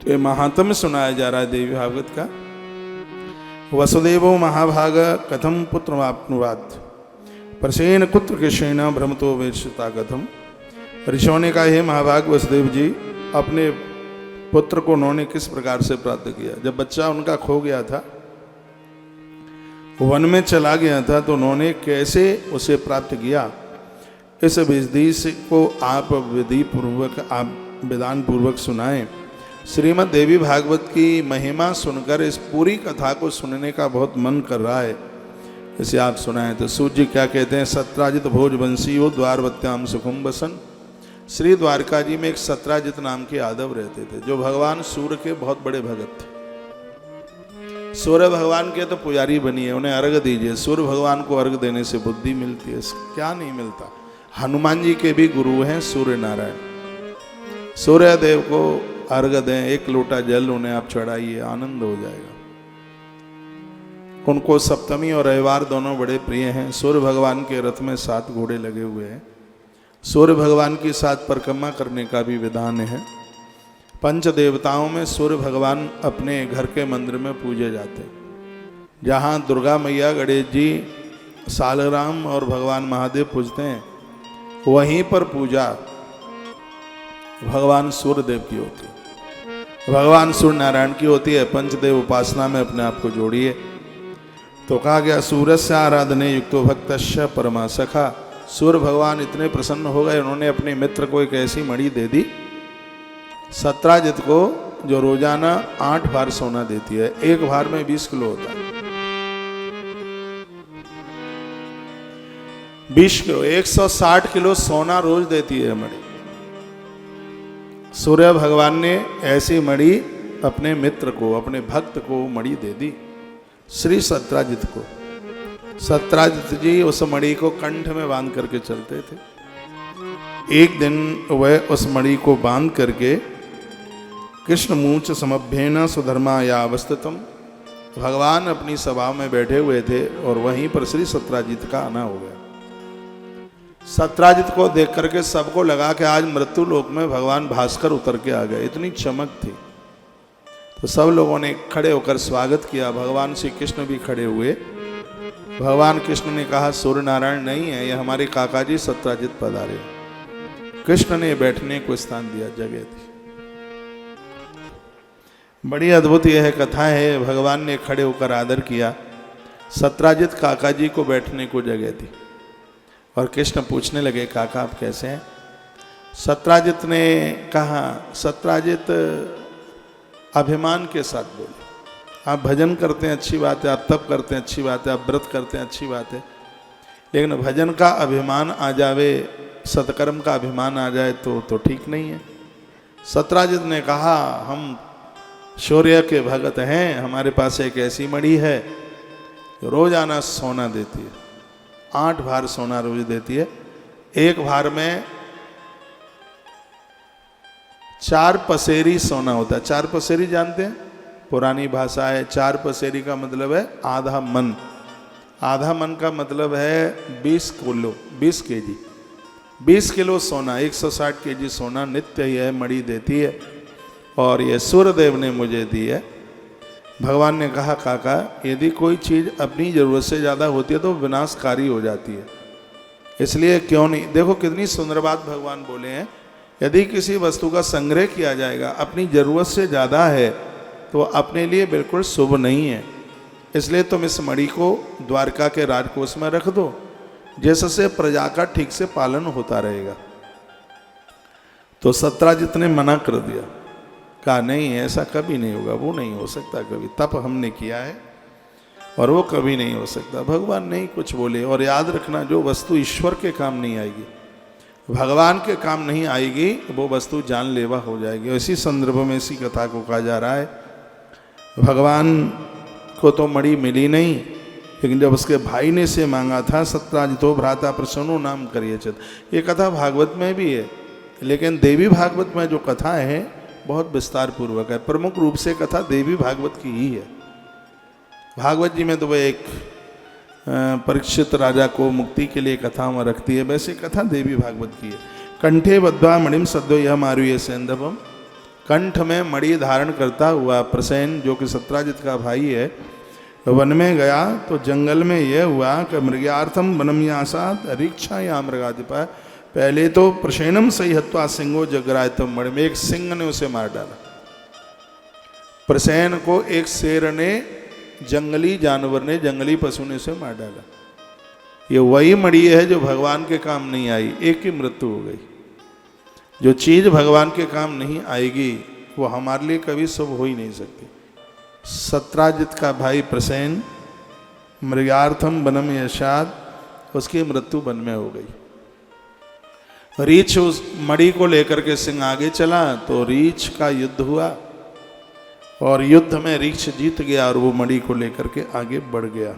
तो ये महात्म्य सुनाया जा रहा है देवी भागवत का। वसुदेवो महाभाग कथम पुत्रमाप्नुवात् प्रसेन कुत्र कृष्णेन भ्रमतो वेश्यता कथम। ऋषियों ने कहा, हे महाभाग वसुदेव जी, अपने पुत्र को उन्होंने किस प्रकार से प्राप्त किया। जब बच्चा उनका खो गया था, वन में चला गया था, तो उन्होंने कैसे उसे प्राप्त किया, इस विधि को आप विधि पूर्वक, आप विधान पूर्वक सुनाएं। श्रीमद् देवी भागवत की महिमा सुनकर इस पूरी कथा को सुनने का बहुत मन कर रहा है, इसे आप सुनाएं। तो सूर्य जी क्या कहते हैं, सत्राजित भोज वंशीयो द्वारवत्याम सुखम बसन। श्री द्वारका जी में एक सत्राजित नाम के यादव रहते थे, जो भगवान सूर्य के बहुत बड़े भगत थे। सूर्य भगवान के तो पुजारी बनी है, उन्हें अर्घ दीजिए। सूर्य भगवान को अर्घ देने से बुद्धि मिलती है, क्या नहीं मिलता। हनुमान जी के भी गुरु हैं सूर्य नारायण। सूर्य देव को अर्घ दें, एक लोटा जल उन्हें आप चढ़ाइए, आनंद हो जाएगा। उनको सप्तमी और रविवार दोनों बड़े प्रिय हैं। सूर्य भगवान के रथ में 7 घोड़े लगे हुए हैं। सूर्य भगवान की 7 परिक्रमा करने का भी विधान है। पंच देवताओं में सूर्य भगवान अपने घर के मंदिर में पूजे जाते हैं। जहाँ दुर्गा मैया, गणेश जी, सालग्राम और भगवान महादेव पूजते हैं, वहीं पर पूजा भगवान सूर्य देव की होती है, भगवान सूर्य नारायण की होती है। पंचदेव उपासना में अपने आप को जोड़िए। तो कहा गया, सूर्य से आराधने युक्तो भक्तस्य परमा सखा। सूर्य भगवान इतने प्रसन्न हो गए, उन्होंने अपने मित्र को एक ऐसी मणि दे दी सत्राजित को, जो रोजाना 8 भार सोना देती है। एक भार में 20 किलो होता है, 20 किलो, 160 किलो सोना रोज देती है मणि। सूर्य भगवान ने ऐसी मणि अपने मित्र को, अपने भक्त को मणि दे दी, श्री सत्राजित को। सत्राजित जी उस मणि को कंठ में बांध करके चलते थे। एक दिन वह उस मणि को बांध करके कृष्ण मूच समभ्येन सुधर्मा या अवस्थितम, भगवान अपनी सभा में बैठे हुए थे और वहीं पर श्री सत्राजित का आना हो गया। सत्राजित को देख करके सबको लगा कि आज मृत्यु लोक में भगवान भास्कर उतर के आ गए, इतनी चमक थी। तो सब लोगों ने खड़े होकर स्वागत किया। भगवान श्री कृष्ण भी खड़े हुए। भगवान कृष्ण ने कहा, सूर्य नारायण नहीं है, ये हमारे काका जी सत्राजित पधारे। कृष्ण ने बैठने को स्थान दिया, जगह दी। बड़ी अद्भुत यह कथा है। भगवान ने खड़े होकर आदर किया, सत्राजित काका जी को बैठने को जगह दी। और कृष्ण पूछने लगे, काका आप कैसे हैं? सत्राजित ने कहा, सत्राजित अभिमान के साथ बोले, आप भजन करते हैं अच्छी बात है, आप तप करते हैं अच्छी बात है, आप व्रत करते हैं अच्छी बात है, लेकिन भजन का अभिमान आ जावे, सत्कर्म का अभिमान आ जाए तो ठीक नहीं है। सत्राजित ने कहा, हम शौर्य के भगत हैं, हमारे पास एक ऐसी मणि है रोजाना सोना देती है, 8 भार सोना रोज देती है। एक भार में 4 पसेरी सोना होता है। 4 पसेरी जानते हैं, पुरानी भाषा है। 4 पसेरी का मतलब है आधा मन। आधा मन का मतलब है 20 किलो, 20 केजी, 20 किलो सोना, 160 केजी सोना नित्य यह मणि देती है। और यह सूर्यदेव ने मुझे दी है। भगवान ने कहा, काका यदि कोई चीज़ अपनी ज़रूरत से ज़्यादा होती है तो विनाशकारी हो जाती है, इसलिए क्यों नहीं। देखो कितनी सुंदर बात भगवान बोले हैं, यदि किसी वस्तु का संग्रह किया जाएगा, अपनी ज़रूरत से ज़्यादा है, तो अपने लिए बिल्कुल शुभ नहीं है। इसलिए तुम इस मणि को द्वारका के राजकोष में रख दो, जिससे प्रजा का ठीक से पालन होता रहेगा। तो सत्राजित ने मना कर दिया, कहा नहीं ऐसा कभी नहीं होगा, वो नहीं हो सकता कभी, तप हमने किया है और वो कभी नहीं हो सकता। भगवान नहीं कुछ बोले। और याद रखना, जो वस्तु ईश्वर के काम नहीं आएगी, भगवान के काम नहीं आएगी, वो वस्तु जानलेवा हो जाएगी। इसी संदर्भ में इसी कथा को कहा जा रहा है, भगवान को तो मणि मिली नहीं, लेकिन जब उसके भाई ने से मांगा था, सत्राजितो भ्राता प्रसन्नो नाम करिए चत, ये कथा भागवत में भी है, लेकिन देवी भागवत में जो कथा है बहुत विस्तार पूर्वक है। प्रमुख रूप से कथा देवी भागवत की ही है। भागवत जी में तो वह एक परीक्षित राजा को मुक्ति के लिए कथा में रखती है, वैसे कथा देवी भागवत की है। कंठे बद्वा मणिम सद्यो यह मारुये सेंदवम, कंठ में मणि धारण करता हुआ प्रसेन, जो कि सत्राजित का भाई है, वन में गया तो जंगल में यह हुआ कि मृग्यार्थम वनम यासात रीक्षा या मृगाधिपा। पहले तो प्रसेनम सही हत्वा सिंहो जगरायतम मणि में एक सिंह ने उसे मार डाला। प्रसेन को एक शेर ने, जंगली जानवर ने, जंगली पशु ने उसे मार डाला। ये वही मणि है जो भगवान के काम नहीं आई, एक की मृत्यु हो गई। जो चीज भगवान के काम नहीं आएगी वो हमारे लिए कभी शुभ हो ही नहीं सकती। सत्राजित का भाई प्रसेन मृगार्थम वनम यशाद, उसकी मृत्यु वन में हो गई। रीछ उस मणि को लेकर के सिंह आगे चला तो रीछ का युद्ध हुआ और युद्ध में रीछ जीत गया और वो मणि को लेकर के आगे बढ़ गया।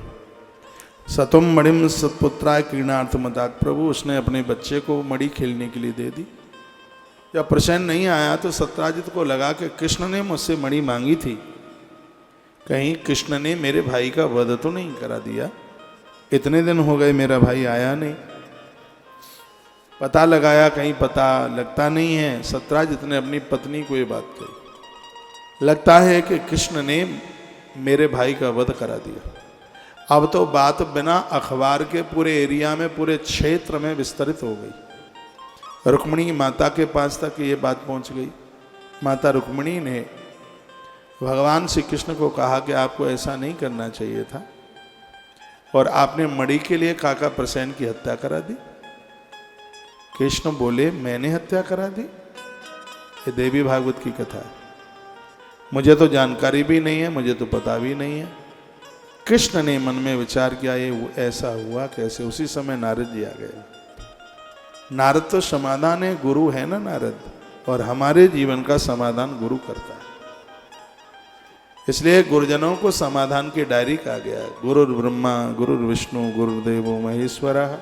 सतुम मणिम सत्पुत्राय क्रीणार्थ मदात, प्रभु उसने अपने बच्चे को मणि खेलने के लिए दे दी। जब प्रसेन नहीं आया तो सत्राजित को लगा कि कृष्ण ने मुझसे मणि मांगी थी, कहीं कृष्ण ने मेरे भाई का वध तो नहीं करा दिया। इतने दिन हो गए मेरा भाई आया नहीं, पता लगाया कहीं पता लगता नहीं है। सत्राजित ने अपनी पत्नी को ये बात कही, लगता है कि कृष्ण ने मेरे भाई का वध करा दिया। अब तो बात बिना अखबार के पूरे एरिया में, पूरे क्षेत्र में विस्तरित हो गई। रुक्मिणी माता के पास तक ये बात पहुंच गई। माता रुक्मिणी ने भगवान श्री कृष्ण को कहा कि आपको ऐसा नहीं करना चाहिए था और आपने मणि के लिए काका प्रसेन की हत्या करा दी। कृष्ण बोले मैंने हत्या करा दी? ये देवी भागवत की कथा है, मुझे तो जानकारी भी नहीं है, मुझे तो पता भी नहीं है। कृष्ण ने मन में विचार किया ये ऐसा हुआ कैसे। उसी समय नारद जी आ गए। नारद तो समाधान है, गुरु है ना नारद, और हमारे जीवन का समाधान गुरु करता है। इसलिए गुरुजनों को समाधान की डायरी कहा गया है। गुरुर ब्रह्मा गुरुर विष्णु गुरुदेवो महेश्वरः,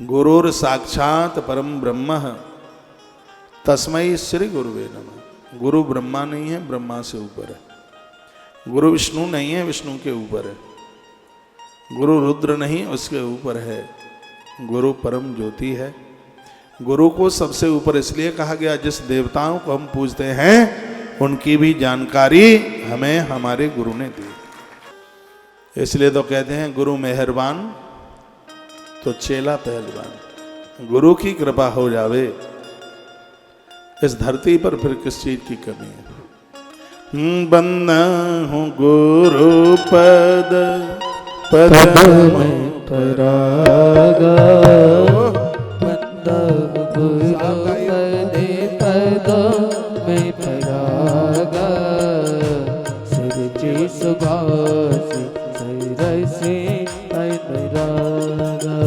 गुरुर साक्षात परम ब्रह्म तस्मै श्री गुरुवे नमः। गुरु ब्रह्मा नहीं है, ब्रह्मा से ऊपर है। गुरु विष्णु नहीं है, विष्णु के ऊपर है। गुरु रुद्र नहीं, उसके ऊपर है। गुरु परम ज्योति है। गुरु को सबसे ऊपर इसलिए कहा गया, जिस देवताओं को हम पूजते हैं उनकी भी जानकारी हमें हमारे गुरु ने दी। इसलिए तो कहते हैं गुरु मेहरबान तो चेला पहलवान। गुरु की कृपा हो जावे इस धरती पर फिर किस चीज की कमी है। बंदा हूँ गुरु पद पद में परागा, बंदा गुरु पद पद में परागा, सरजी सुभाष सरसे अनुरागा।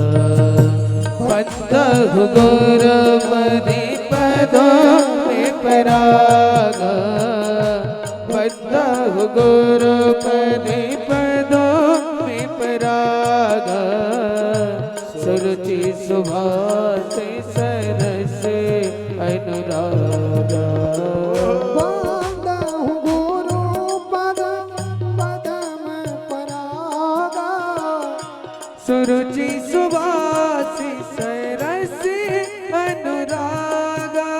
बंदा गुरु पद पद में परागा, गुरु पदे पदों में परागा, सुरुचि सुभाष सरस अनुरागा। बंदा हूँ गुरु पद पद में परागा, सुरुचि सुभाष सरस अनुरागा।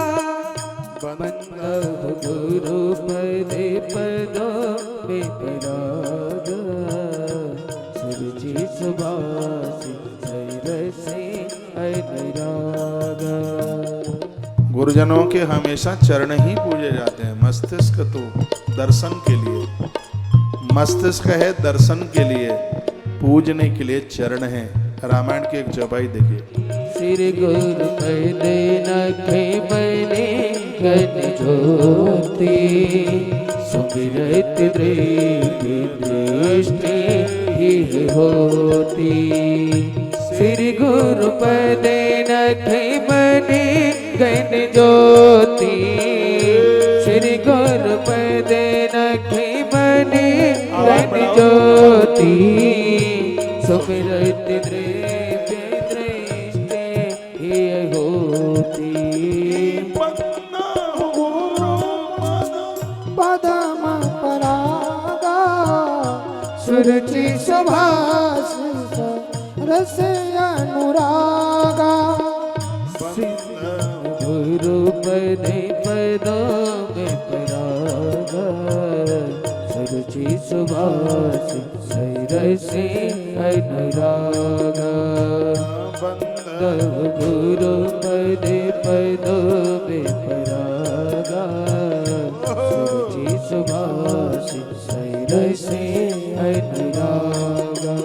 बंदा हूँ गुरु पदे पदों में परागा, सुरुचि सुभाष सरस अनुरागा। गुरुजनों के हमेशा चरण ही पूजे जाते हैं। मस्तिष्क तो दर्शन के लिए, मस्तिष्क है दर्शन के लिए, पूजने के लिए चरण है। रामायण की एक चौपाई देखिए। श्री गुरु पदे नखे बने गण ज्योति, सुमिरत दृष्टि ही होती। श्री गुरु पदे नखे बने गण ज्योति, श्री गुरु पदे नखे बने गण ज्योति, सुमिरत दृष्टि ही होती। पदम परागा, सुरुचि सुभाष रस अनुरागा। गुरु पदे पदो में परागा सुरुचि सुभाष सैरसी अनुरागा तव गुरु पदे पदो में परागा सुरुचि सुभाष सैरसी अनुरागा।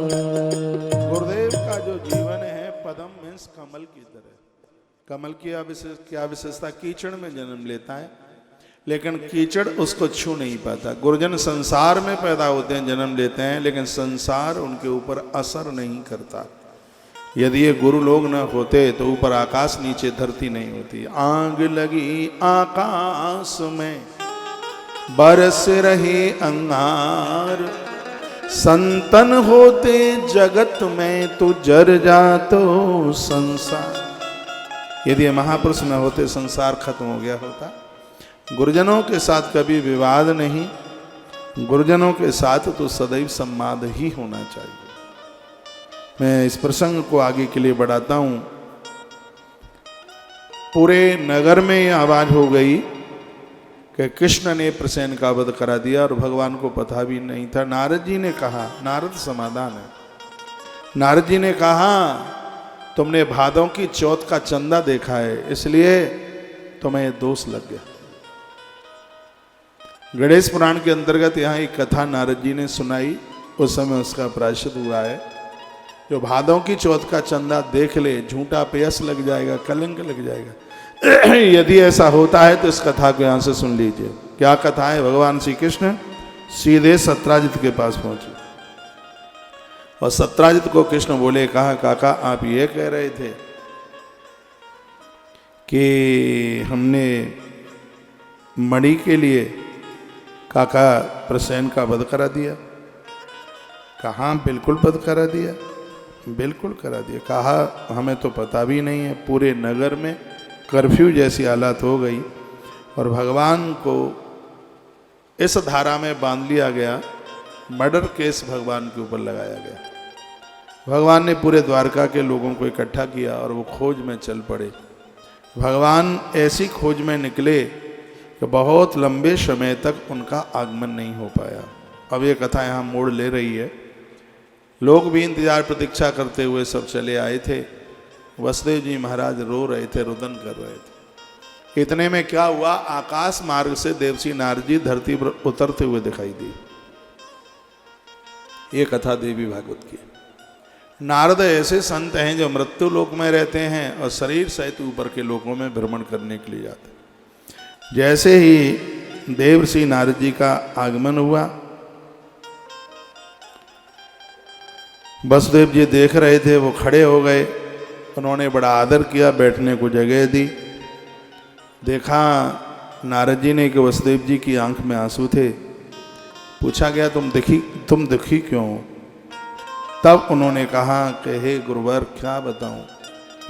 गुरुदेव का जो जीवन है पदम मीन्स कमल की तरह। कमल की क्या विशेषता? कीचड़ में जन्म लेता है, लेकिन कीचड़ उसको छू नहीं पाता। गुरुजन संसार में पैदा होते हैं, जन्म लेते हैं, लेकिन संसार उनके ऊपर असर नहीं करता। यदि ये गुरु लोग न होते तो ऊपर आकाश, नीचे धरती नहीं होती। आग लगी आकाश में बरस रहे अंगार, संतन होते जगत में तो जर जातो संसार। यदि ये महापुरुष न होते संसार खत्म हो गया होता। गुरुजनों के साथ कभी विवाद नहीं, गुरुजनों के साथ तो सदैव संवाद ही होना चाहिए। मैं इस प्रसंग को आगे के लिए बढ़ाता हूं। पूरे नगर में यह आवाज हो गई कि कृष्ण ने प्रसेन का वध करा दिया और भगवान को पता भी नहीं था। नारद जी ने कहा, नारद समाधान है, नारद जी ने कहा तुमने भादों की चौथ का चंदा देखा है, इसलिए तुम्हें दोष लग गया। गणेश पुराण के अंतर्गत यहाँ एक कथा नारद जी ने सुनाई, उस समय उसका प्रायश्चित हुआ है। जो भादों की चौथ का चंदा देख ले, झूठा पेयस लग जाएगा, कलंक लग जाएगा। यदि ऐसा होता है तो इस कथा को यहाँ से सुन लीजिए। क्या कथा है? भगवान श्री कृष्ण सीधे सत्राजित के पास पहुंचे और सत्राजित को कृष्ण बोले, कहा काका आप ये कह रहे थे कि हमने मणि के लिए काका प्रसेन का वध करा दिया। कहा बिल्कुल वध करा दिया, बिल्कुल करा दिया। कहा हमें तो पता भी नहीं है। पूरे नगर में कर्फ्यू जैसी हालत हो गई और भगवान को इस धारा में बांध लिया गया। मर्डर केस भगवान के ऊपर लगाया गया। भगवान ने पूरे द्वारका के लोगों को इकट्ठा किया और वो खोज में चल पड़े। भगवान ऐसी खोज में निकले कि बहुत लंबे समय तक उनका आगमन नहीं हो पाया। अब ये कथा यहाँ मोड़ ले रही है। लोग भी इंतजार प्रतीक्षा करते हुए सब चले आए थे। वसुदेव जी महाराज रो रहे थे, रुदन कर रहे थे। इतने में क्या हुआ, आकाश मार्ग से देवसी नारद जी धरती पर उतरते हुए दिखाई दी। ये कथा देवी भागवत की। नारद ऐसे संत हैं जो मृत्यु लोक में रहते हैं और शरीर सहित ऊपर के लोकों में भ्रमण करने के लिए जाते हैं। जैसे ही देवर्षि नारद जी का आगमन हुआ, वसुदेव जी देख रहे थे, वो खड़े हो गए। उन्होंने बड़ा आदर किया, बैठने को जगह दी। देखा नारद जी ने कि वसुदेव जी की आंख में आंसू थे। पूछा गया तुम दुखी क्यों हो? तब उन्होंने कहा कि हे गुरुवर क्या बताऊं,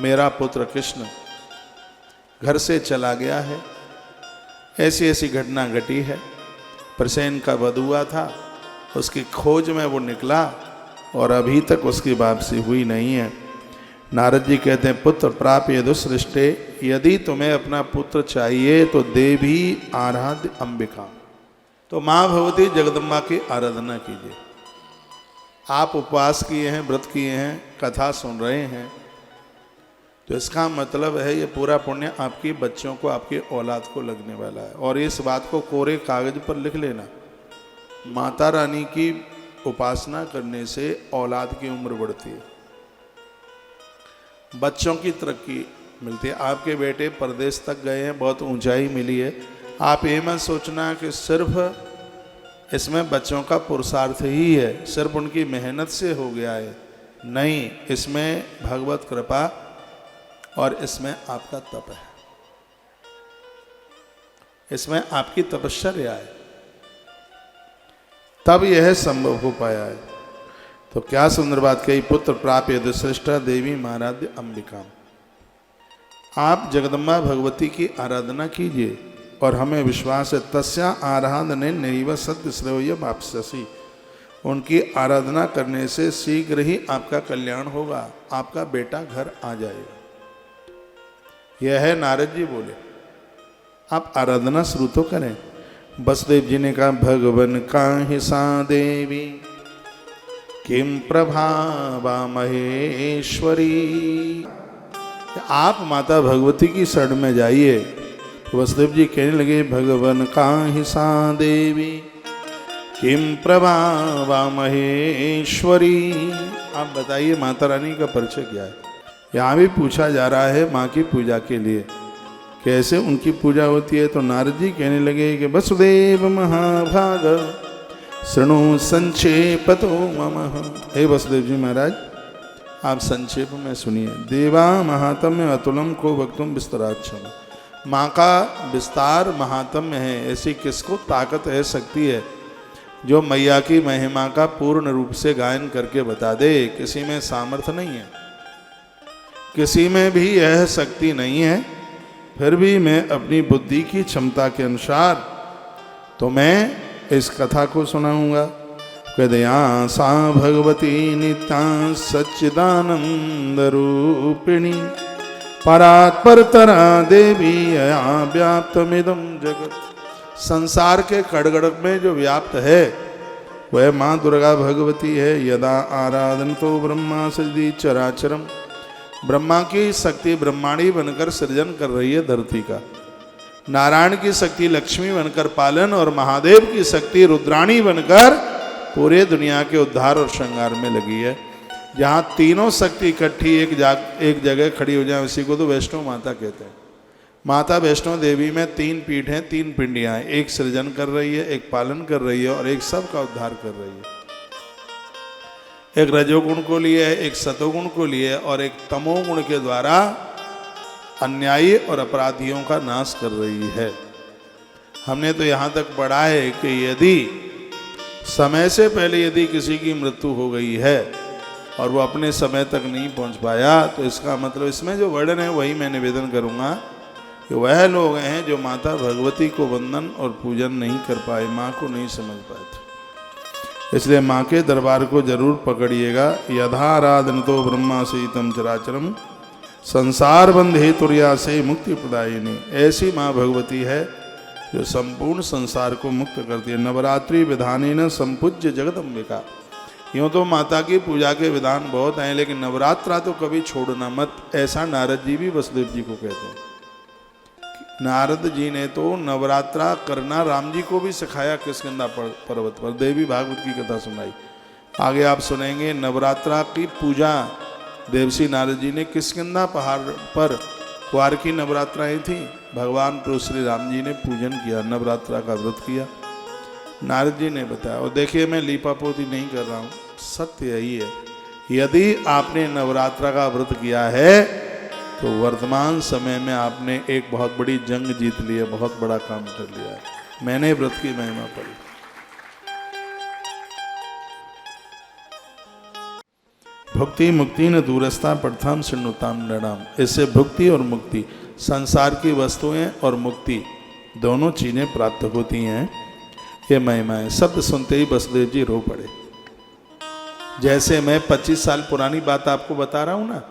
मेरा पुत्र कृष्ण घर से चला गया है। ऐसी ऐसी घटना घटी है। प्रसेन का वध हुआ था, उसकी खोज में वो निकला और अभी तक उसकी वापसी हुई नहीं है। नारद जी कहते हैं पुत्र प्राप्य यदुसृष्टे, यदि तुम्हें अपना पुत्र चाहिए तो देवी आराध्य अंबिका, तो माँ भगवती जगदम्बा की आराधना कीजिए। आप उपवास किए हैं, व्रत किए हैं, कथा सुन रहे हैं, तो इसका मतलब है ये पूरा पुण्य आपके बच्चों को, आपके औलाद को लगने वाला है। और इस बात को कोरे कागज पर लिख लेना, माता रानी की उपासना करने से औलाद की उम्र बढ़ती है, बच्चों की तरक्की मिलती है। आपके बेटे परदेश तक गए हैं, बहुत ऊंचाई मिली है। आप ये मत सोचना कि सिर्फ इसमें बच्चों का पुरुषार्थ ही है, सिर्फ उनकी मेहनत से हो गया है। नहीं, इसमें भगवत कृपा और इसमें आपका तप है, इसमें आपकी तपश्चर्या है, तब यह संभव हो पाया है। तो क्या सुंदर बात कही, पुत्र प्राप्य यदुसृष्टा देवी आराध्य अंबिका। आप जगदम्बा भगवती की आराधना कीजिए और हमें विश्वास है तस्या आराधने नैव सत्य श्रेय वाप्स्यसि, उनकी आराधना करने से शीघ्र ही आपका कल्याण होगा, आपका बेटा घर आ जाएगा। यह है नारद जी बोले। आप आराधना शुरू तो करें। वसुदेव जी ने कहा भगवन काहि सा देवी किम प्रभावा महेश्वरी। आप माता भगवती की शरण में जाइए। वसुदेव जी कहने लगे भगवन काहि सा देवी किम प्रभावा महेश्वरी। आप बताइए माता रानी का परिचय क्या है। यहाँ भी पूछा जा रहा है माँ की पूजा के लिए कैसे उनकी पूजा होती है। तो नारद जी कहने लगे कि वसुदेव महाभाग शृणु संक्षेपतो मम। हे वसुदेव जी महाराज आप संक्षेप में सुनिए। देवा महात्म्य अतुलम को वक्तुम विस्तराक्षम। माँ का विस्तार महात्म्य है, ऐसी किसको ताकत है, शक्ति है जो मैया की महिमा का पूर्ण रूप से गायन करके बता दे। किसी में सामर्थ्य नहीं है, किसी में भी यह शक्ति नहीं है, फिर भी मैं अपनी बुद्धि की क्षमता के अनुसार तो मैं इस कथा को सुनाऊंगा। कदया सा भगवती नित्या सच्चिदानंद रूपिणी परात्परतरा देवी अया व्याप्तमिदं जगत। संसार के कड़गड़ में जो व्याप्त है वह माँ दुर्गा भगवती है। यदा आराधन तो ब्रह्मा सृजति चराचरम। ब्रह्मा की शक्ति ब्रह्माणी बनकर सृजन कर रही है धरती का। नारायण की शक्ति लक्ष्मी बनकर पालन और महादेव की शक्ति रुद्राणी बनकर पूरे दुनिया के उद्धार और श्रृंगार में लगी है। जहाँ तीनों शक्ति इकट्ठी एक जगह खड़ी हो जाए उसी को तो वैष्णो माता कहते हैं। माता वैष्णो देवी में 3 पीठ हैं, 3 पिंडियाँ हैं। एक सृजन कर रही है, एक पालन कर रही है और एक सबका उद्धार कर रही है। एक रजोगुण को लिए, एक सतोगुण को लिए और एक तमोगुण के द्वारा अन्यायी और अपराधियों का नाश कर रही है। हमने तो यहाँ तक पढ़ा है कि यदि समय से पहले यदि किसी की मृत्यु हो गई है और वो अपने समय तक नहीं पहुँच पाया तो इसका मतलब इसमें जो वर्णन है वही मैं निवेदन करूँगा कि वह लोग हैं जो माता भगवती को वंदन और पूजन नहीं कर पाए, माँ को नहीं समझ पाए थे। इसलिए माँ के दरबार को जरूर पकड़िएगा। यथाराधन तो ब्रह्मा सहितम चराचरम संसार बंध हेतुर्या से मुक्ति प्रदायिनी। ऐसी माँ भगवती है जो संपूर्ण संसार को मुक्त करती है। नवरात्रि विधानेन संपूज्य जगदम्बिका। यूँ तो माता की पूजा के विधान बहुत हैं लेकिन नवरात्रा तो कभी छोड़ना मत, ऐसा नारद जी भी वसुदेव जी को कहते हैं। नारद जी ने तो नवरात्रा करना राम जी को भी सिखाया किष्किंधा पर्वत पर, देवी भागवत की कथा सुनाई। आगे आप सुनेंगे नवरात्रा की पूजा देवसी नारद जी ने किष्किंधा पहाड़ पर कुंवार की नवरात्राएं थी। भगवान प्रभु श्री राम जी ने पूजन किया, नवरात्रा का व्रत किया, नारद जी ने बताया। और देखिए मैं लीपापोती नहीं कर रहा हूँ, सत्य यही है। यदि आपने नवरात्रा का व्रत किया है तो वर्तमान समय में आपने एक बहुत बड़ी जंग जीत ली है, बहुत बड़ा काम कर लिया है। मैंने व्रत की महिमा पढ़ी। भुक्ति मुक्ति न दूरस्था प्रथम शृणुताम नृणाम। इससे भुक्ति और मुक्ति, संसार की वस्तुएं और मुक्ति दोनों चीजें प्राप्त होती हैं। ये महिमा है। शब्द सुनते ही वसुदेव जी रो पड़े। जैसे मैं 25 साल पुरानी बात आपको बता रहा हूं ना,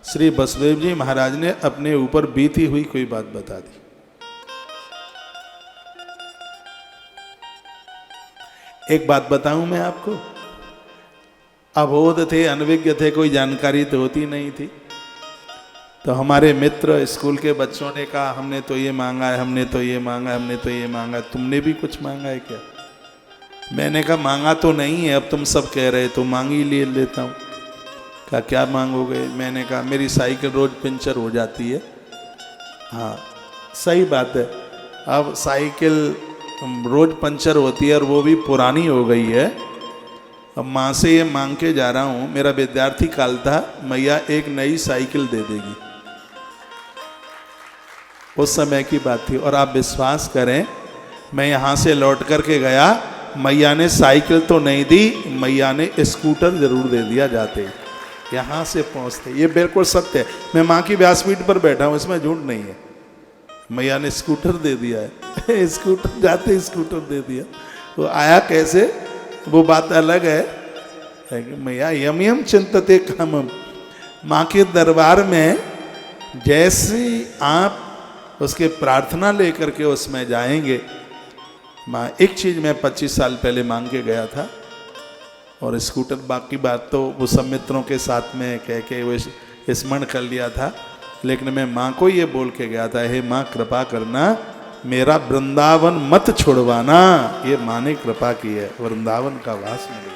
श्री वसुदेव जी महाराज ने अपने ऊपर बीती हुई कोई बात बता दी। एक बात बताऊं मैं आपको, अबोध थे, अनविज्ञ थे, कोई जानकारी तो होती नहीं थी। तो हमारे मित्र स्कूल के बच्चों ने कहा हमने तो ये मांगा है, हमने तो ये मांगा है, हमने तो ये मांगा है, तुमने भी कुछ मांगा है क्या? मैंने कहा मांगा तो नहीं है, अब तुम सब कह रहे तो मांग ही ले लेता हूँ। कहा क्या मांगोगे? मैंने कहा मेरी साइकिल रोज पंचर हो जाती है। हाँ सही बात है, अब साइकिल रोज पंचर होती है और वो भी पुरानी हो गई है। अब माँ से ये मांग के जा रहा हूँ, मेरा विद्यार्थी काल था, मैया एक नई साइकिल दे देगी। उस समय की बात थी। और आप विश्वास करें मैं यहाँ से लौट करके गया, मैया ने साइकिल तो नहीं दी, मैया ने स्कूटर जरूर दे दिया जाते यहाँ से पहुँचते। ये बिल्कुल सत्य है, मैं माँ की व्यासपीठ पर बैठा हूँ, इसमें झूठ नहीं है। मैया ने स्कूटर दे दिया है स्कूटर जाते स्कूटर दे दिया। वो आया कैसे वो बात अलग है। मैया यम यम चिंतते कामम। माँ के दरबार में जैसे आप उसके प्रार्थना लेकर के उसमें जाएंगे। माँ एक चीज़ मैं 25 साल पहले मांग के गया था, और स्कूटर, बाकी बात तो वो सब मित्रों के साथ में कह के वो स्मरण कर लिया था, लेकिन मैं माँ को ये बोल के गया था, हे माँ कृपा करना, मेरा वृंदावन मत छुड़वाना। ये माँ ने कृपा की है, वृंदावन का वास मिल गया।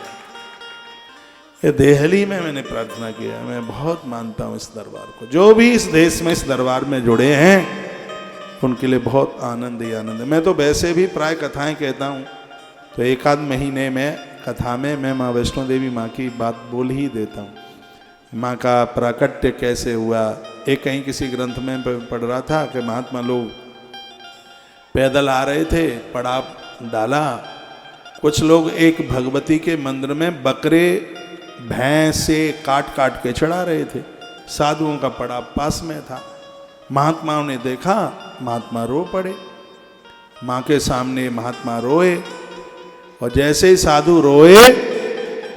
ये देहली में मैंने प्रार्थना किया। मैं बहुत मानता हूँ इस दरबार को। जो भी इस देश में इस दरबार में जुड़े हैं उनके लिए बहुत आनंद ही आनंद है। मैं तो वैसे भी प्राय कथाएं कहता हूँ, तो एक आध महीने में कथा में मैं माँ वैष्णो देवी माँ की बात बोल ही देता हूँ। माँ का प्राकट्य कैसे हुआ, एक कहीं किसी ग्रंथ में पढ़ रहा था कि महात्मा लोग पैदल आ रहे थे, पड़ाव डाला, कुछ लोग एक भगवती के मंदिर में बकरे भैंसे काट काट के चढ़ा रहे थे। साधुओं का पड़ाव पास में था। महात्माओं ने देखा, महात्मा रो पड़े। माँ के सामने महात्मा रोए, और जैसे ही साधु रोए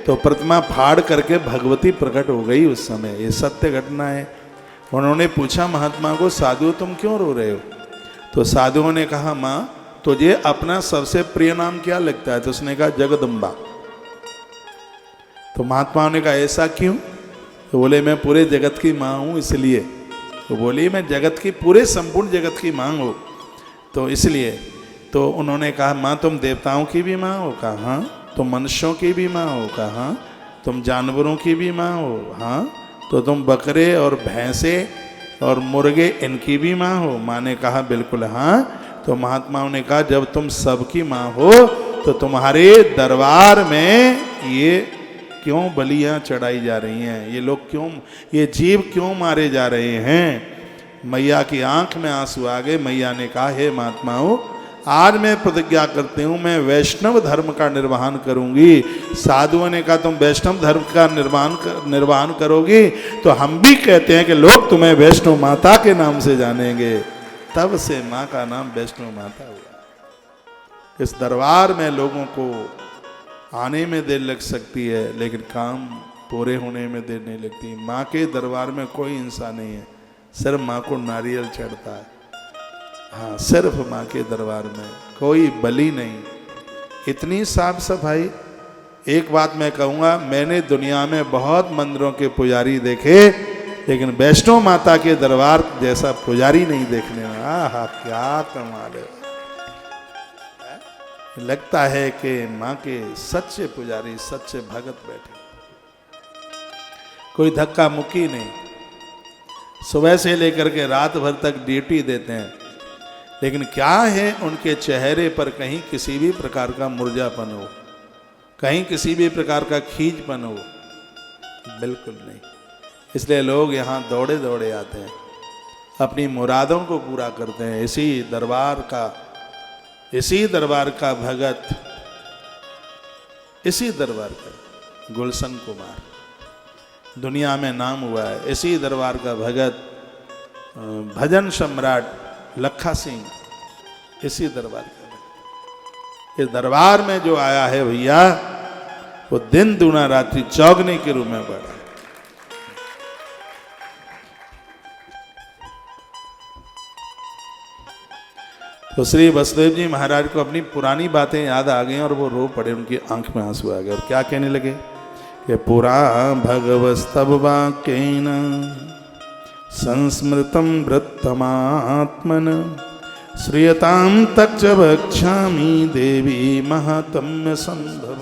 तो प्रतिमा फाड़ करके भगवती प्रकट हो गई उस समय। ये सत्य घटना है। उन्होंने पूछा महात्मा को, साधु तुम क्यों रो रहे हो? तो साधुओं ने कहा, माँ तुझे अपना सबसे प्रिय नाम क्या लगता है? तो उसने कहा जगदम्बा। तो महात्माओं ने कहा ऐसा क्यों? तो बोले मैं पूरे जगत की माँ हूँ इसलिए। तो बोली मैं जगत की, पूरे संपूर्ण जगत की माँ हूँ तो इसलिए। तो उन्होंने कहा माँ तुम देवताओं की भी माँ हो? कहा हाँ। तुम मनुष्यों की भी माँ हो? कहा हाँ। तुम जानवरों की भी माँ हो? हाँ। तो तुम बकरे और भैंसे और मुर्गे इनकी भी माँ हो? माँ ने कहा बिल्कुल हाँ। तो महात्माओं ने कहा जब तुम सबकी माँ हो तो तुम्हारे दरबार में ये क्यों बलियां चढ़ाई जा रही हैं? ये लोग क्यों, ये जीव क्यों मारे जा रहे हैं? मैया की आंख में आंसू आ गए। मैया ने कहा हे महात्माओं, आज मैं प्रतिज्ञा करती हूँ मैं वैष्णव धर्म का निर्वहन करूंगी। साधुओं ने कहा तुम वैष्णव धर्म का निर्वहन करोगी तो हम भी कहते हैं कि लोग तुम्हें वैष्णव माता के नाम से जानेंगे। तब से माँ का नाम वैष्णव माता हुआ। इस दरबार में लोगों को आने में देर लग सकती है, लेकिन काम पूरे होने में देर नहीं लगती। माँ के दरबार में कोई इंसान नहीं है, सिर्फ माँ को नारियल चढ़ता है। हाँ, सिर्फ माँ के दरबार में कोई बलि नहीं, इतनी साफ सफाई। एक बात मैं कहूँगा, मैंने दुनिया में बहुत मंदिरों के पुजारी देखे, लेकिन वैष्णो माता के दरबार जैसा पुजारी नहीं देखने में। आहा क्या कमाल है। लगता है कि माँ के सच्चे पुजारी, सच्चे भगत बैठे, कोई धक्का मुक्की नहीं। सुबह से लेकर के रात भर तक ड्यूटी देते हैं, लेकिन क्या है उनके चेहरे पर कहीं किसी भी प्रकार का मुरझापन हो, कहीं किसी भी प्रकार का खींचपन हो? बिल्कुल नहीं। इसलिए लोग यहाँ दौड़े दौड़े आते हैं, अपनी मुरादों को पूरा करते हैं। इसी दरबार का भगत, इसी दरबार का गुलशन कुमार दुनिया में नाम हुआ है। इसी दरबार का भगत भजन सम्राट लखा सिंह, इसी दरबार का। इस दरबार में जो आया है भैया, वो दिन दूना रात्रि चौगने के रूप में बढ़ा। तो श्री वसुदेव जी महाराज को अपनी पुरानी बातें याद आ गई और वो रो पड़े, उनकी आंख में आंसू आ गए। और क्या कहने लगे कि पुरा भगवस्तव वाक्येन संस्मृतम वृत्तमात्मन श्रियताम तच्च वक्ष्यामि देवी महात्म्य संभव।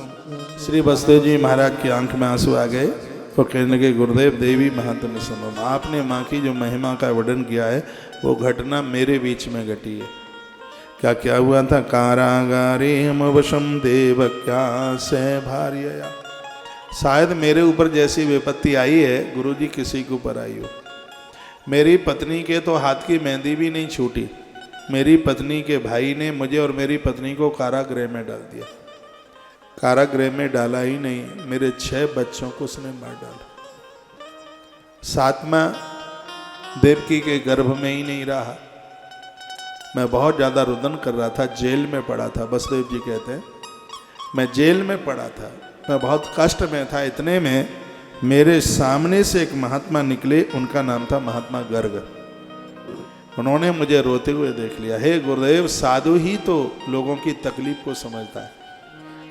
श्री वसुदेव जी महाराज की आंख में आंसू आ गए। तो कहने लगे गुरुदेव देवी महात्म्य संभव, आपने माँ की जो महिमा का वर्णन किया है वो घटना मेरे बीच में घटी है। क्या क्या हुआ था? कारागारे अमवशम देव क्या से भार्यया। शायद मेरे ऊपर जैसी विपत्ति आई है गुरुजी किसी के ऊपर आई हो। मेरी पत्नी के तो हाथ की मेहंदी भी नहीं छूटी। मेरी पत्नी के भाई ने मुझे और मेरी पत्नी को कारागृह में डाल दिया। कारागृह में डाला ही नहीं, मेरे 6 बच्चों को उसने मार डाला। 7वां देवकी के गर्भ में ही नहीं रहा। मैं बहुत ज़्यादा रुदन कर रहा था, जेल में पड़ा था। वसुदेव जी कहते हैं मैं जेल में पड़ा था, मैं बहुत कष्ट में था। इतने में मेरे सामने से एक महात्मा निकले, उनका नाम था महात्मा गर्ग। उन्होंने मुझे रोते हुए देख लिया। हे गुरुदेव, साधु ही तो लोगों की तकलीफ को समझता है,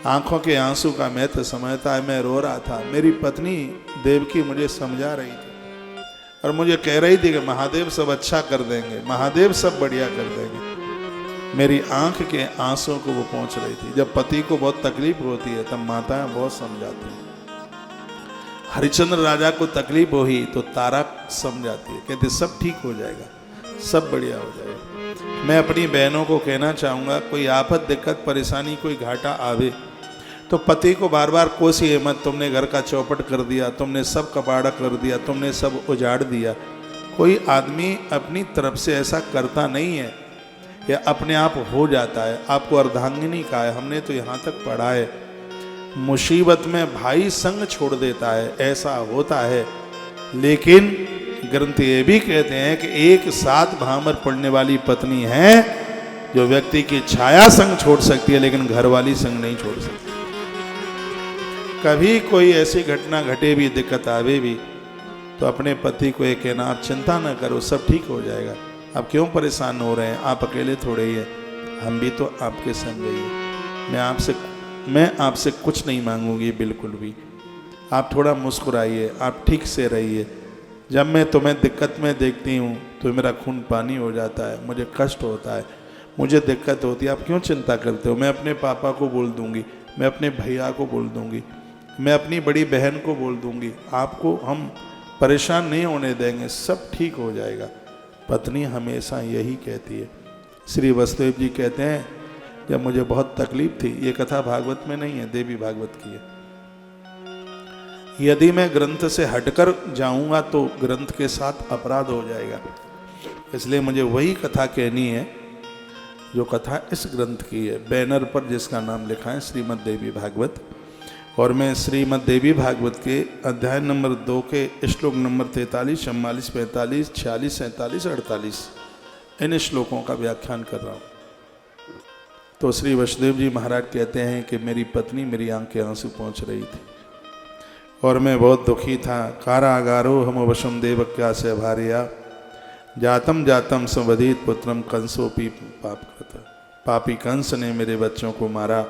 आंखों के आंसू का महत्व समझता है। मैं रो रहा था, मेरी पत्नी देवकी मुझे समझा रही थी और मुझे कह रही थी कि महादेव सब अच्छा कर देंगे, महादेव सब बढ़िया कर देंगे। मेरी आंख के आंसुओं को वो पहुंच रही थी। जब पति को बहुत तकलीफ होती है तब माताएं बहुत समझाती हैं। हरिश्चंद्र राजा को तकलीफ हुई तो तारा समझाती है, कहते सब ठीक हो जाएगा, सब बढ़िया हो जाएगा। मैं अपनी बहनों को कहना चाहूँगा, कोई आफत, दिक्कत, परेशानी, कोई घाटा आवे तो पति को बार बार कोसिए मत, तुमने घर का चौपट कर दिया, तुमने सब कबाड़ा कर दिया, तुमने सब उजाड़ दिया। कोई आदमी अपनी तरफ से ऐसा करता नहीं है, यह अपने आप हो जाता है। आपको अर्धांगिनी कहा है, हमने तो यहाँ तक पढ़ा है, मुसीबत में भाई संग छोड़ देता है, ऐसा होता है। लेकिन ग्रंथ ये भी कहते हैं कि एक साथ भामर पड़ने वाली पत्नी है जो व्यक्ति की छाया संग छोड़ सकती है, लेकिन घर वाली संग नहीं छोड़ सकती। कभी कोई ऐसी घटना घटे भी, दिक्कत आवे भी, तो अपने पति को ये कहना, आप चिंता न करो, सब ठीक हो जाएगा, आप क्यों परेशान हो रहे हैं, आप अकेले थोड़े ही है, हम भी तो आपके संग ही हैं। मैं आपसे कुछ नहीं मांगूंगी, बिल्कुल भी। आप थोड़ा मुस्कुराइए, आप ठीक से रहिए। जब मैं तुम्हें दिक्कत में देखती हूँ तो मेरा खून पानी हो जाता है, मुझे कष्ट होता है, मुझे दिक्कत होती है, आप क्यों चिंता करते हो। मैं अपने पापा को बोल दूंगी, मैं अपने भैया को बोल दूंगी, मैं अपनी बड़ी बहन को बोल दूंगी, आपको हम परेशान नहीं होने देंगे, सब ठीक हो जाएगा। पत्नी हमेशा यही कहती है। श्री वसुदेव जी कहते हैं, जब मुझे बहुत तकलीफ थी, ये कथा भागवत में नहीं है, देवी भागवत की है, यदि मैं ग्रंथ से हटकर जाऊंगा तो ग्रंथ के साथ अपराध हो जाएगा, इसलिए मुझे वही कथा कहनी है जो कथा इस ग्रंथ की है, बैनर पर जिसका नाम लिखा है श्रीमद् देवी भागवत। और मैं श्रीमद् देवी भागवत के अध्याय नंबर 2 के श्लोक नंबर 43, 44, 45, 46, 47, 48 इन श्लोकों का व्याख्यान कर रहा हूँ। तो श्री वसुदेव जी महाराज कहते हैं कि मेरी पत्नी मेरी आंख के आंसू पहुँच रही थी और मैं बहुत दुखी था। कारागारो हम वशम देवक्या से भार्या जातम जातम संवधित पुत्रम कंसोपी पाप कृत। पापी कंस ने मेरे बच्चों को मारा।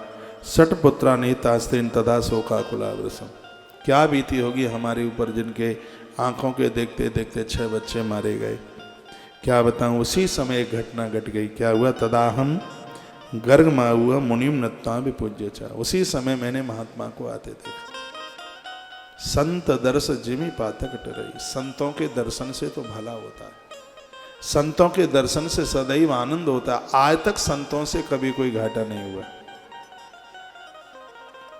सठ पुत्रा निहितास्तीन तदा शोका कुलावृसम। क्या बीती होगी हमारे ऊपर जिनके आंखों के देखते देखते 6 बच्चे मारे गए। क्या बताऊं, उसी समय एक घटना घट गई। क्या हुआ, तदा हम गर्ग हुआ मुनिम नत्ता विपूज्य चा। उसी समय मैंने महात्मा को आते देखा। संत दर्श जिमी पातक टरई। संतों के दर्शन से तो भला होता है, संतों के दर्शन से सदैव आनंद होता है। आज तक संतों से कभी कोई घाटा नहीं हुआ।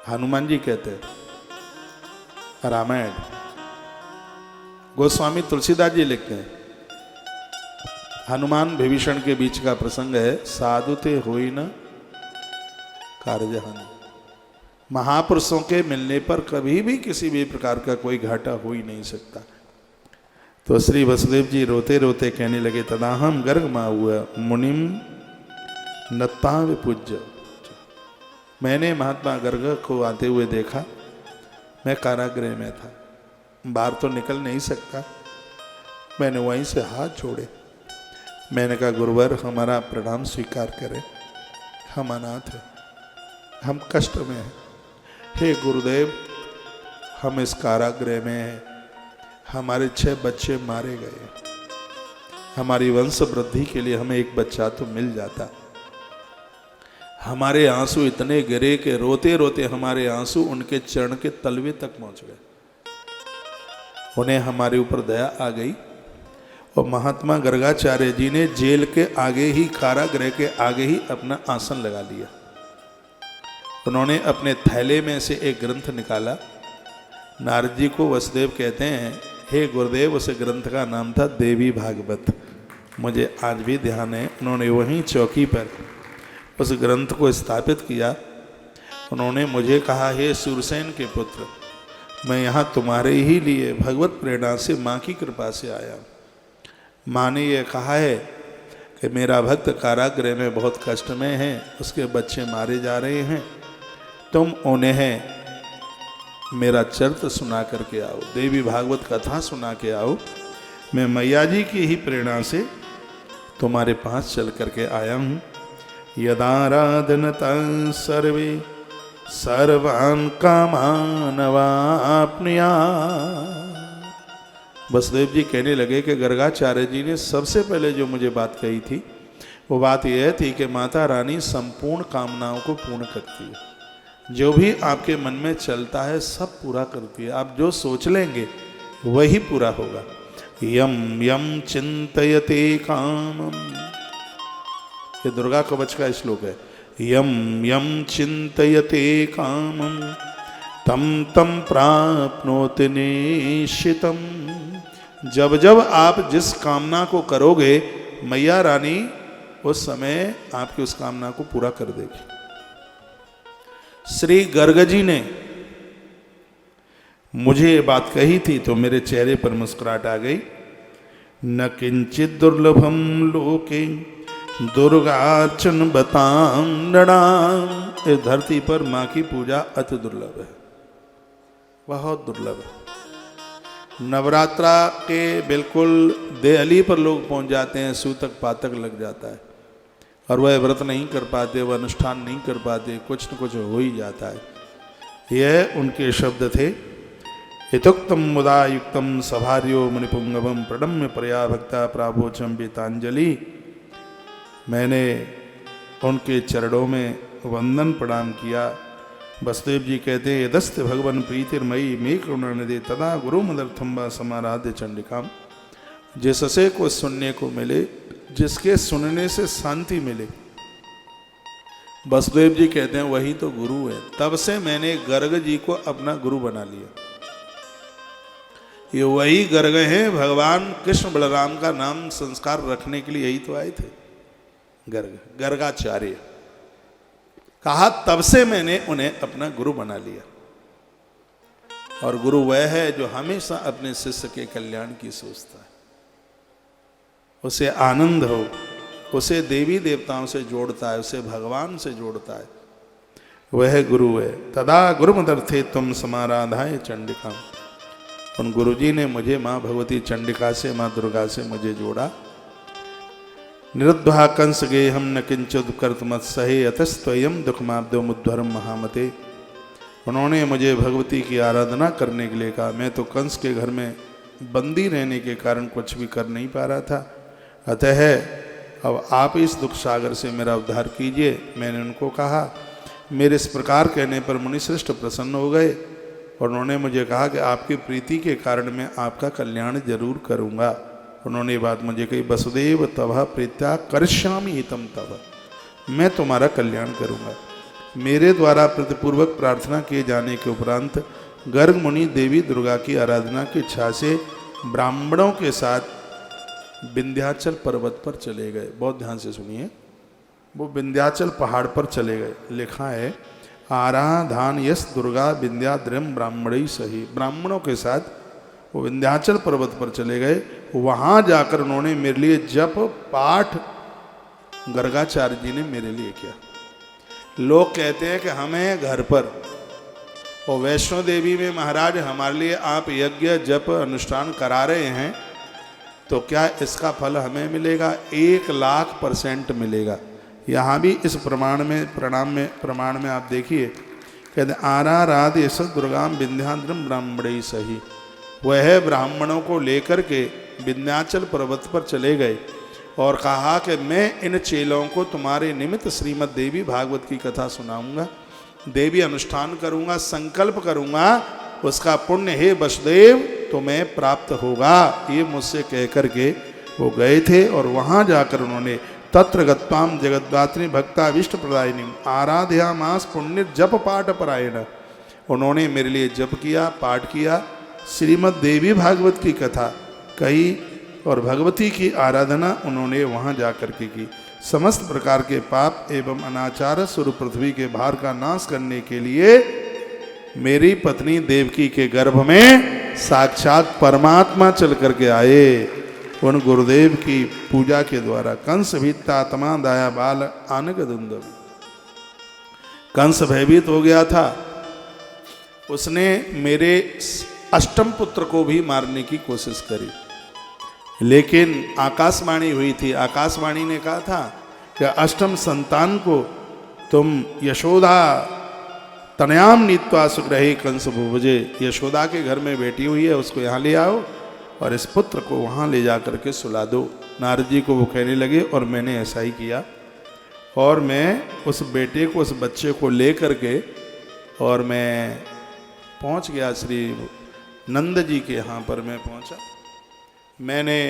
हनुमान जी कहते हैं रामायण, गोस्वामी तुलसीदास जी लिखते हैं, हनुमान विभीषण के बीच का प्रसंग है। साधु ते होई न कारजहानि। महापुरुषों के मिलने पर कभी भी किसी भी प्रकार का कोई घाटा हो ही नहीं सकता। तो श्री वसुदेव जी रोते रोते कहने लगे, तदाहम गर्ग हुआ मुनिम नत्ता विपूज्य। मैंने महात्मा गर्ग को आते हुए देखा। मैं कारागृह में था, बाहर तो निकल नहीं सकता। मैंने वहीं से हाथ जोड़े। मैंने कहा, गुरुवर हमारा प्रणाम स्वीकार करें, हम अनाथ हैं, हम कष्ट में हैं। हे गुरुदेव, हम इस कारागृह में हैं, हमारे 6 बच्चे मारे गए, हमारी वंश वृद्धि के लिए हमें एक बच्चा तो मिल जाता। हमारे आंसू इतने गिरे कि रोते रोते हमारे आंसू उनके चरण के तलवे तक पहुंच गए। उन्हें हमारे ऊपर दया आ गई और महात्मा गर्गाचार्य जी ने जेल के आगे ही, कारागृह के आगे ही अपना आसन लगा लिया। उन्होंने अपने थैले में से एक ग्रंथ निकाला। नारद जी को वसुदेव कहते हैं, हे गुरुदेव, उस ग्रंथ का नाम था देवी भागवत। मुझे आज भी ध्यान है, उन्होंने वहीं चौकी पर उस ग्रंथ को स्थापित किया। उन्होंने मुझे कहा, हे सूरसेन के पुत्र, मैं यहाँ तुम्हारे ही लिए भगवत प्रेरणा से, माँ की कृपा से आया। माँ ने यह कहा है कि मेरा भक्त कारागृह में बहुत कष्ट में है, उसके बच्चे मारे जा रहे हैं, तुम उन्हें मेरा चरित्र सुना करके आओ, देवी भागवत कथा सुना के आओ। मैं मैया जी की ही प्रेरणा से तुम्हारे पास चल करके आया हूँ। यदाराधनता सर्वे सर्वान् कामान वाप्नुयात्। वसुदेव जी कहने लगे कि गर्गाचार्य जी ने सबसे पहले जो मुझे बात कही थी वो बात यह थी कि माता रानी संपूर्ण कामनाओं को पूर्ण करती है। जो भी आपके मन में चलता है सब पूरा करती है। आप जो सोच लेंगे वही पूरा होगा। यम यम चिंतयते कामम, ये दुर्गा कवच का श्लोक है। यम यम चिंतयते कामम तम तम प्राप्नोति निश्चितम। जब जब आप जिस कामना को करोगे मैया रानी उस समय आपकी उस कामना को पूरा कर देगी। श्री गर्ग जी ने मुझे ये बात कही थी तो मेरे चेहरे पर मुस्कुराहट आ गई। न किंचित दुर्लभम लोके दुर्गार्चन बताम नृणाम। इस धरती पर माँ की पूजा अति दुर्लभ है, बहुत दुर्लभ है। नवरात्रा के बिल्कुल देहली पर लोग पहुंच जाते हैं, सूतक पातक लग जाता है और वह व्रत नहीं कर पाते, वह अनुष्ठान नहीं कर पाते, कुछ न कुछ हो ही जाता है। यह उनके शब्द थे। हितुक्तम मुदा युक्तम सभार्यो मुनिपुंगवम प्रणम्य प्रया भक्ता प्राभोचम पीतांजलि। मैंने उनके चरणों में वंदन प्रणाम किया। वसुदेव जी कहते हैं यदस्त भगवन प्रीतिर्मयी मे करुणानिधि तदा गुरु मदर्थम्बा समाराध्य चंडिकाम। जिससे को सुनने को मिले, जिसके सुनने से शांति मिले, वसुदेव जी कहते हैं वही तो गुरु है। तब से मैंने गर्ग जी को अपना गुरु बना लिया। ये वही गर्ग हैं, भगवान कृष्ण बलराम का नाम संस्कार रखने के लिए यही तो आए थे। गर्ग, गर्गाचार्य कहा, तब से मैंने उन्हें अपना गुरु बना लिया। और गुरु वह है जो हमेशा अपने शिष्य के कल्याण की सोचता है, उसे आनंद हो, उसे देवी देवताओं से जोड़ता है, उसे भगवान से जोड़ता है, वह गुरु है। तदा गुरुमदर्थे तुम समाराधाय चंडिका। उन गुरुजी ने मुझे माँ भगवती चंडिका से, माँ दुर्गा से मुझे जोड़ा। निरुद्धा कंस गे हम न किंचित कर्तमत सहे अतस्त्वयं दुखमाब्दो मुद्धरम महामते। उन्होंने मुझे भगवती की आराधना करने के लिए कहा। मैं तो कंस के घर में बंदी रहने के कारण कुछ भी कर नहीं पा रहा था, अतः अब आप इस दुख सागर से मेरा उद्धार कीजिए। मैंने उनको कहा। मेरे इस प्रकार कहने पर मुनिश्रेष्ठ प्रसन्न हो गए और उन्होंने मुझे कहा कि आपकी प्रीति के कारण मैं आपका कल्याण जरूर करूँगा। उन्होंने ये बात मुझे कही, वसुदेव तव प्रीत्या करिष्यामि हितम तव। मैं तुम्हारा कल्याण करूँगा। मेरे द्वारा प्रतिपूर्वक प्रार्थना किए जाने के उपरांत गर्ग मुनि देवी दुर्गा की आराधना की इच्छा से ब्राह्मणों के साथ विंध्याचल पर्वत पर चले गए। बहुत ध्यान से सुनिए, वो विंध्याचल पहाड़ पर चले गए। लिखा है आराधान यस दुर्गा विंध्याद्रिम ब्राह्मणी सही। ब्राह्मणों के साथ वो विंध्याचल पर्वत पर चले गए। वहाँ जाकर उन्होंने मेरे लिए जप पाठ गर्गाचार्य जी ने मेरे लिए किया। लोग कहते हैं कि हमें घर पर और वैष्णो देवी में महाराज हमारे लिए आप यज्ञ जप अनुष्ठान करा रहे हैं, तो क्या इसका फल हमें मिलेगा? 1,00,000% मिलेगा। यहाँ भी इस प्रमाण में आप देखिए, कहते आराराध यश दुर्गाम विंध्याद्रिम ब्राह्मणी सही। वह ब्राह्मणों को लेकर के विंध्याचल पर्वत पर चले गए और कहा कि मैं इन चेलों को तुम्हारे निमित्त श्रीमद् देवी भागवत की कथा सुनाऊंगा, देवी अनुष्ठान करूंगा, संकल्प करूंगा, उसका पुण्य हे वसुदेव तुम्हें प्राप्त होगा। ये मुझसे कह करके वो गए थे और वहाँ जाकर उन्होंने तत्र गत्वाम जगद्धात्री भक्ताविष्ट प्रदायिनी आराध्यामास पुण्य जप पाठ परायण। उन्होंने मेरे लिए जप किया, पाठ किया, श्रीमद् देवी भागवत की कथा कही और भगवती की आराधना उन्होंने वहाँ जाकर के की। समस्त प्रकार के पाप एवं अनाचार स्वरूप पृथ्वी के भार का नाश करने के लिए मेरी पत्नी देवकी के गर्भ में साक्षात परमात्मा चल करके आए। उन गुरुदेव की पूजा के द्वारा कंस भीतात्मा दाया बाल आनक दुंदव। कंस भयभीत हो गया था, उसने मेरे अष्टम पुत्र को भी मारने की कोशिश करी। लेकिन आकाशवाणी हुई थी, आकाशवाणी ने कहा था कि अष्टम संतान को तुम यशोदा तनयाम नीत्वा सुग्रही कंस भुभुजे, यशोदा के घर में बेटी हुई है, उसको यहाँ ले आओ और इस पुत्र को वहाँ ले जा करके सुला दो। नारद जी को वो कहने लगे और मैंने ऐसा ही किया, और मैं उस बेटे को, उस बच्चे को ले करके और मैं पहुँच गया श्री नंद जी के यहाँ पर मैं पहुँचा। मैंने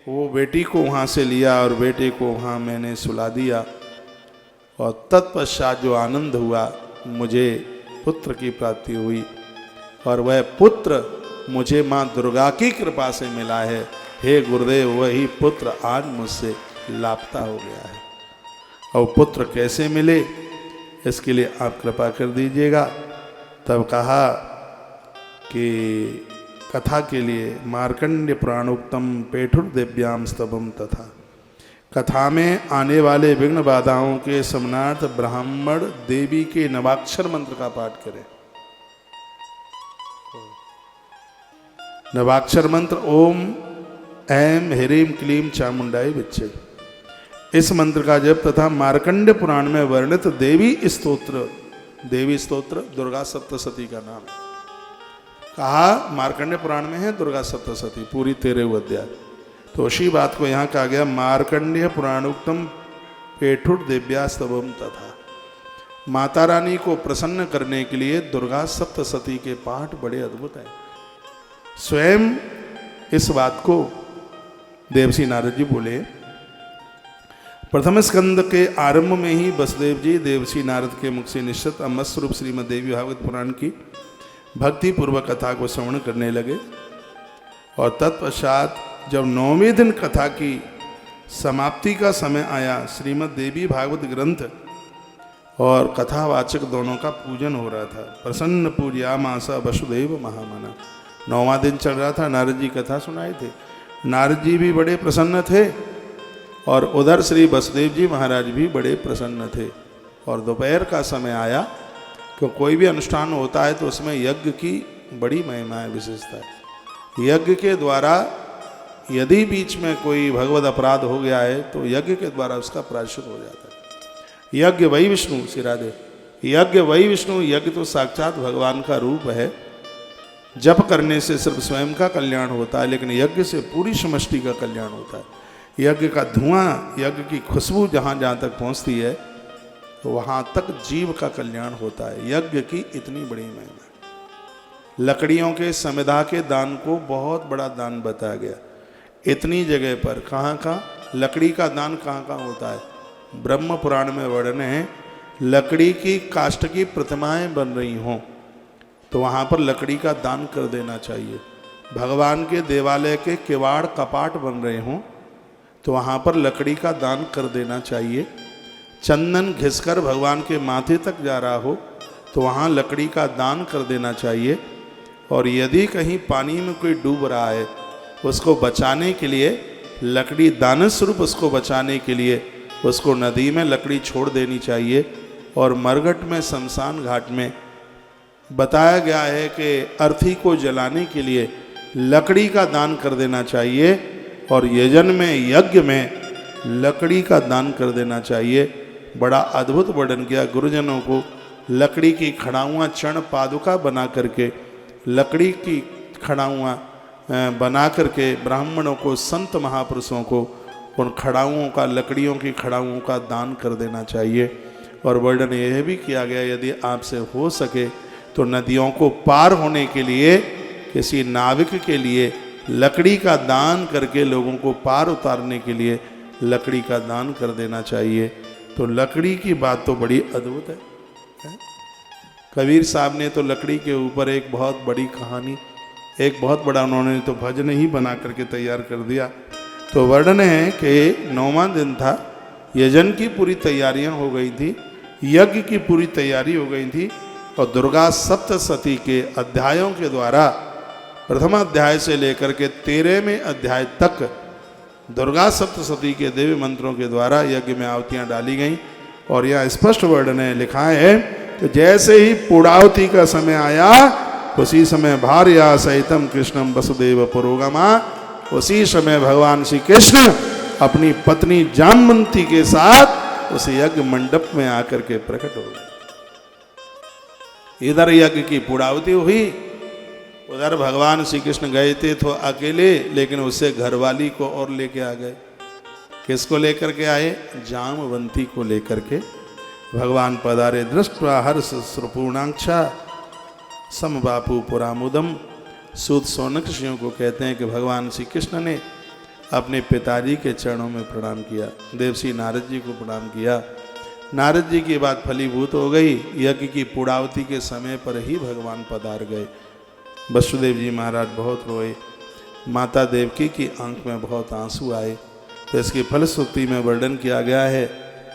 वो बेटी को वहाँ से लिया और बेटे को वहाँ मैंने सुला दिया, और तत्पश्चात जो आनंद हुआ, मुझे पुत्र की प्राप्ति हुई, और वह पुत्र मुझे माँ दुर्गा की कृपा से मिला है। हे गुरुदेव, वही पुत्र आज मुझसे लापता हो गया है। और पुत्र कैसे मिले, इसके लिए आप कृपा कर दीजिएगा। तब कहा कि कथा के लिए मार्कंड्य पुराणोक्तम पेठुर्दिव्याम स्तवम तथा, कथा में आने वाले विघ्न बाधाओं के समनार्थ ब्राह्मण देवी के नवाक्षर मंत्र का पाठ करें। नवाक्षर मंत्र ओम ऐं ह्रीं क्लीं चामुंडाय विच्चे, इस मंत्र का जप तथा मार्कंड्य पुराण में वर्णित देवी स्तोत्र, देवी स्तोत्र दुर्गा सप्तशती का नाम है। कहा मार्कंड्य पुराण में है दुर्गा सप्तशती, पूरी 13 अध्याय। तो उसी बात को यहाँ कहा गया मार्कंडेय पुराणोक्तम पेठुर्दिव्या स्तवम तथा। माता रानी को प्रसन्न करने के लिए दुर्गा सप्तशती के पाठ बड़े अद्भुत हैं। स्वयं इस बात को देवर्षि नारद जी बोले। प्रथम स्कंद के आरंभ में ही वसुदेव जी देवर्षि नारद के मुख से निश्चित अमृत स्वरूप श्रीमद् देवी भागवत पुराण की भक्ति पूर्वक कथा को श्रवण करने लगे, और तत्पश्चात जब 9वें दिन कथा की समाप्ति का समय आया, श्रीमद् देवी भागवत ग्रंथ और कथावाचक दोनों का पूजन हो रहा था। प्रसन्न पूज्या मासा वसुदेव महामना, 9वां दिन चल रहा था, नारद जी कथा सुनाए थे। नारद जी भी बड़े प्रसन्न थे और उधर श्री वसुदेव जी महाराज भी बड़े प्रसन्न थे। और दोपहर का समय आया, क्यों कोई भी अनुष्ठान होता है तो उसमें यज्ञ की बड़ी महिमा है, विशेषता है। यज्ञ के द्वारा यदि बीच में कोई भगवद अपराध हो गया है तो यज्ञ के द्वारा उसका प्रायश्चित हो जाता है। यज्ञ वही विष्णु, श्री राधे, यज्ञ वही विष्णु, यज्ञ तो साक्षात भगवान का रूप है। जप करने से सिर्फ स्वयं का कल्याण होता है, लेकिन यज्ञ से पूरी समष्टि का कल्याण होता है। यज्ञ का धुआं, यज्ञ की खुशबू जहाँ जहाँ तक पहुँचती है तो वहाँ तक जीव का कल्याण होता है। यज्ञ की इतनी बड़ी महिमा है। लकड़ियों के समिधा के दान को बहुत बड़ा दान बताया गया। इतनी जगह पर कहाँ का लकड़ी का दान कहाँ कहाँ होता है, ब्रह्म पुराण में वर्णन है। लकड़ी की काष्ठ की प्रतिमाएं बन रही हों तो वहाँ पर लकड़ी का दान कर देना चाहिए। भगवान के देवालय के किवाड़ कपाट बन रहे हों तो वहाँ पर लकड़ी का दान कर देना चाहिए। चंदन घिसकर भगवान के माथे तक जा रहा हो तो वहाँ लकड़ी का दान कर देना चाहिए। और यदि कहीं पानी में कोई डूब रहा है उसको बचाने के लिए, लकड़ी दान स्वरूप उसको बचाने के लिए उसको नदी में लकड़ी छोड़ देनी चाहिए। और मरघट में शमशान घाट में बताया गया है कि अर्थी को जलाने के लिए लकड़ी का दान कर देना चाहिए। और यजन में, यज्ञ में लकड़ी का दान कर देना चाहिए। बड़ा अद्भुत वर्णन किया। गुरुजनों को लकड़ी की खड़ाऊँ चरण पादुका बना करके, लकड़ी की खड़ाऊँ बना करके ब्राह्मणों को, संत महापुरुषों को उन खड़ाऊँ का, लकड़ियों की खड़ाऊँ का दान कर देना चाहिए। और वर्णन यह भी किया गया यदि आपसे हो सके तो नदियों को पार होने के लिए किसी नाविक के लिए लकड़ी का दान करके लोगों को पार उतारने के लिए लकड़ी का दान कर देना चाहिए। तो लकड़ी की बात तो बड़ी अद्भुत है। कबीर साहब ने तो लकड़ी के ऊपर एक बहुत बड़ी कहानी, एक बहुत बड़ा उन्होंने तो भजन ही बना करके तैयार कर दिया। तो वर्णन है कि 9वां दिन था, यजन की पूरी तैयारियां हो गई थी, यज्ञ की पूरी तैयारी हो गई थी। और दुर्गा सप्तशती के अध्यायों के द्वारा प्रथम अध्याय से लेकर के 13वें अध्याय तक दुर्गा सप्तशती के देवी मंत्रों के द्वारा यज्ञ में आहुतियाँ डाली गईं। और यह स्पष्ट वर्णन है, लिखा है कि जैसे ही पूर्णाहुति का समय आया उसी समय भार्या सहितम कृष्णम वसुदेव पुरोगमा उसी समय भगवान श्री कृष्ण अपनी पत्नी जामवंती के साथ उस यज्ञ मंडप में आकर के प्रकट हो गए। इधर यज्ञ की पूर्णाहुति हुई, उधर भगवान श्री कृष्ण गए थे तो अकेले, लेकिन उससे घरवाली को और लेके आ गए। किसको लेकर के आए? जामवंती को लेकर के भगवान पधारे। दृष्ट्वा हर्ष श्रुपूर्णाक्षा सम बापू पुरामुदम। सूत सौनक ऋषियों को कहते हैं कि भगवान श्री कृष्ण ने अपने पिताजी के चरणों में प्रणाम किया, देवश्री नारद जी को प्रणाम किया। नारद जी की बात फलीभूत हो गई। यज्ञ की पूर्णाहुति के समय पर ही भगवान पधार गए। वसुदेव जी महाराज बहुत रोए, माता देवकी की आंख में बहुत आंसू आए। तो इसकी फलश्रुति में वर्णन किया गया है,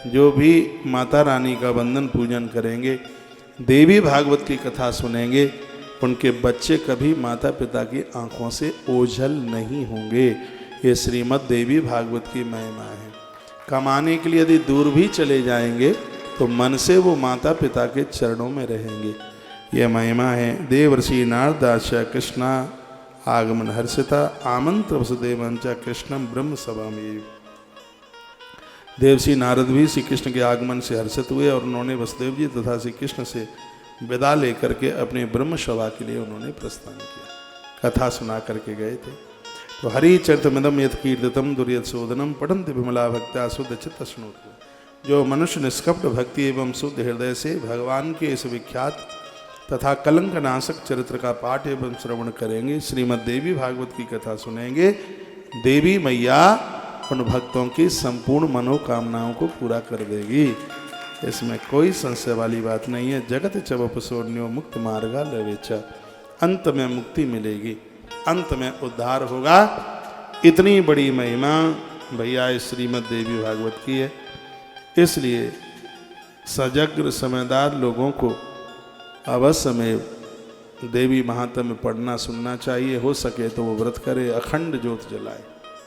जो भी माता रानी का वंदन पूजन करेंगे, देवी भागवत की कथा सुनेंगे, उनके बच्चे कभी माता पिता की आंखों से ओझल नहीं होंगे। ये श्रीमद् देवी भागवत की महिमा है। कमाने के लिए यदि दूर भी चले जाएंगे तो मन से वो माता पिता के चरणों में रहेंगे। यह महिमा है। देवर्षि नारदास्य कृष्णा आगमन हर्षिता आमंत्र वसुदेवंच कृष्णम ब्रह्म सभा में। देवश्री नारद भी श्री कृष्ण के आगमन से हर्षित हुए और उन्होंने वसुदेव जी तथा श्री कृष्ण से विदा लेकर के अपने ब्रह्म सभा के लिए उन्होंने प्रस्थान किया। कथा सुना करके गए थे। तो हरि चरितमिदं यत् कीर्तितं दुर्यत शोधनम पठन्ति विमला भक्त्या शुद्ध चित्त स्नोतु। जो मनुष्य निष्कपट भक्ति एवं शुद्ध हृदय से भगवान के इस विख्यात तथा कलंक नाशक चरित्र का पाठ एवं श्रवण करेंगे, श्रीमद् देवी भागवत की कथा सुनेंगे, देवी मैया उन भक्तों की संपूर्ण मनोकामनाओं को पूरा कर देगी। इसमें कोई संशय वाली बात नहीं है। जगत चवपसोन्यो मुक्त मार्गा लवेचा। अंत में मुक्ति मिलेगी, अंत में उद्धार होगा। इतनी बड़ी महिमा भैया इस श्रीमद् देवी भागवत की है। इसलिए सजग समझदार लोगों को अवश्य में देवी महात्म्य पढ़ना सुनना चाहिए। हो सके तो वो व्रत करे, अखंड ज्योत जलाए।